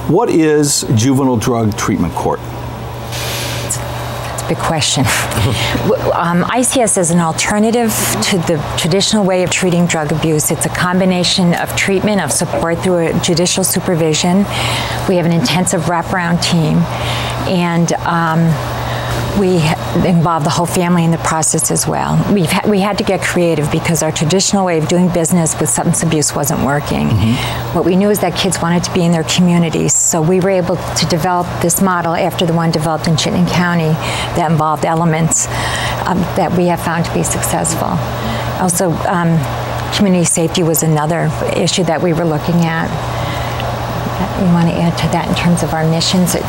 What is Juvenile Drug Treatment Court? Big question. ICS is an alternative to the traditional way of treating drug abuse. It's a combination of treatment, of support through a judicial supervision. We have an intensive wraparound team, and we involve the whole family in the process as well. We had to get creative because our traditional way of doing business with substance abuse wasn't working. What we knew is that kids wanted to be in their communities, so we were able to develop this model after the one developed in Chittenden County that involved elements that we have found to be successful. Also, community safety was another issue that we were looking at. We want to add to that in terms of our missions. It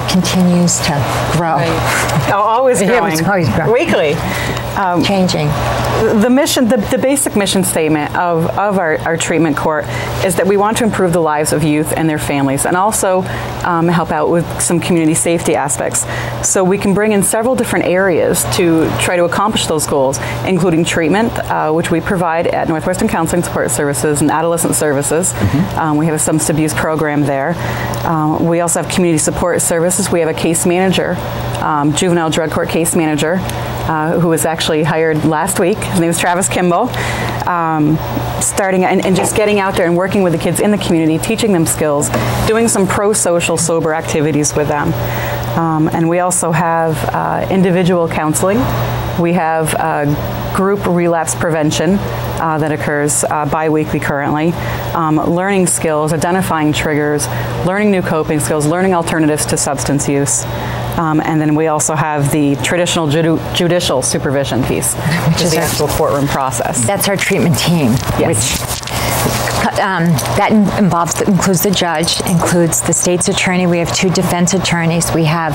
continues to grow. Right. Always growing. It's always growing. Weekly. Changing. The mission, the basic mission statement of our treatment court is that we want to improve the lives of youth and their families, and also help out with some community safety aspects. So we can bring in several different areas to try to accomplish those goals, including treatment, which we provide at Northwestern Counseling Support Services and Adolescent Services. We have a substance abuse program there. We also have community support services. We have a case manager, juvenile drug court case manager, who was actually hired last week. His name is Travis Kimball. Starting and just getting out there and working with the kids in the community, teaching them skills, doing some pro-social sober activities with them. And we also have individual counseling. We have group relapse prevention that occurs bi-weekly currently. Learning skills, identifying triggers, learning new coping skills, learning alternatives to substance use. And then we also have the traditional judicial supervision piece, which is the actual courtroom process. That's our treatment team, yes. That includes the judge, includes the state's attorney. We have 2 defense attorneys. We have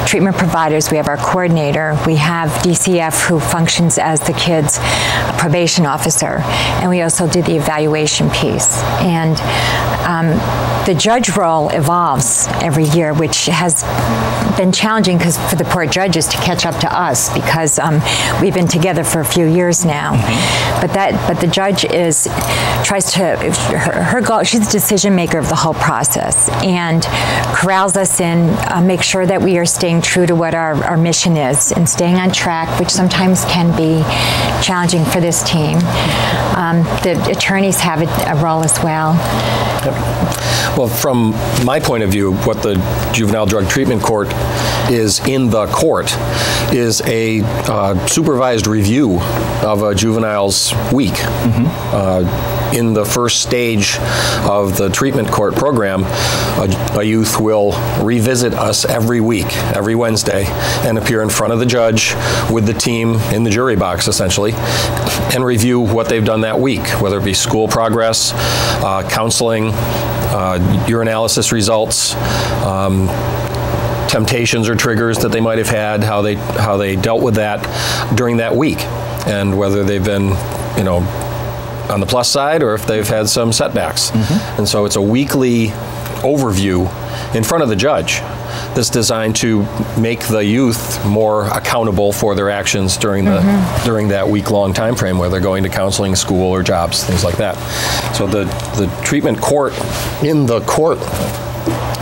treatment providers. We have our coordinator. We have DCF, who functions as the kid's probation officer. And we also do the evaluation piece. And the judge role evolves every year, which has been challenging because for the poor judges to catch up to us, because we've been together for a few years now. But the judge tries to, her goal, she's the decision maker of the whole process and corrals us in, make sure that we are staying true to what our mission is and staying on track, which sometimes can be challenging for this team. The attorneys have a role as well. Well, from my point of view, what the Juvenile Drug Treatment Court is in the court is a supervised review of a juvenile's week. In the first stage of the treatment court program, a youth will revisit us every week, every Wednesday, and appear in front of the judge with the team in the jury box, essentially, and review what they've done that week, whether it be school progress, counseling, urinalysis results, temptations or triggers that they might have had, how they dealt with that during that week, and whether they've been, on the plus side or if they've had some setbacks. And so it's a weekly overview in front of the judge that's designed to make the youth more accountable for their actions during that week-long time frame, whether they're going to counseling, school, or jobs, things like that. So the treatment court in the court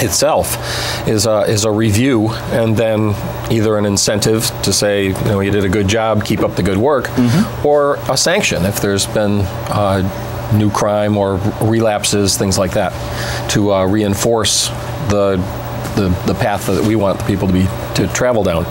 itself is a review, and then either an incentive to say, you did a good job, keep up the good work, or a sanction if there's been new crime or relapses, things like that, to reinforce the path that we want the people to travel down.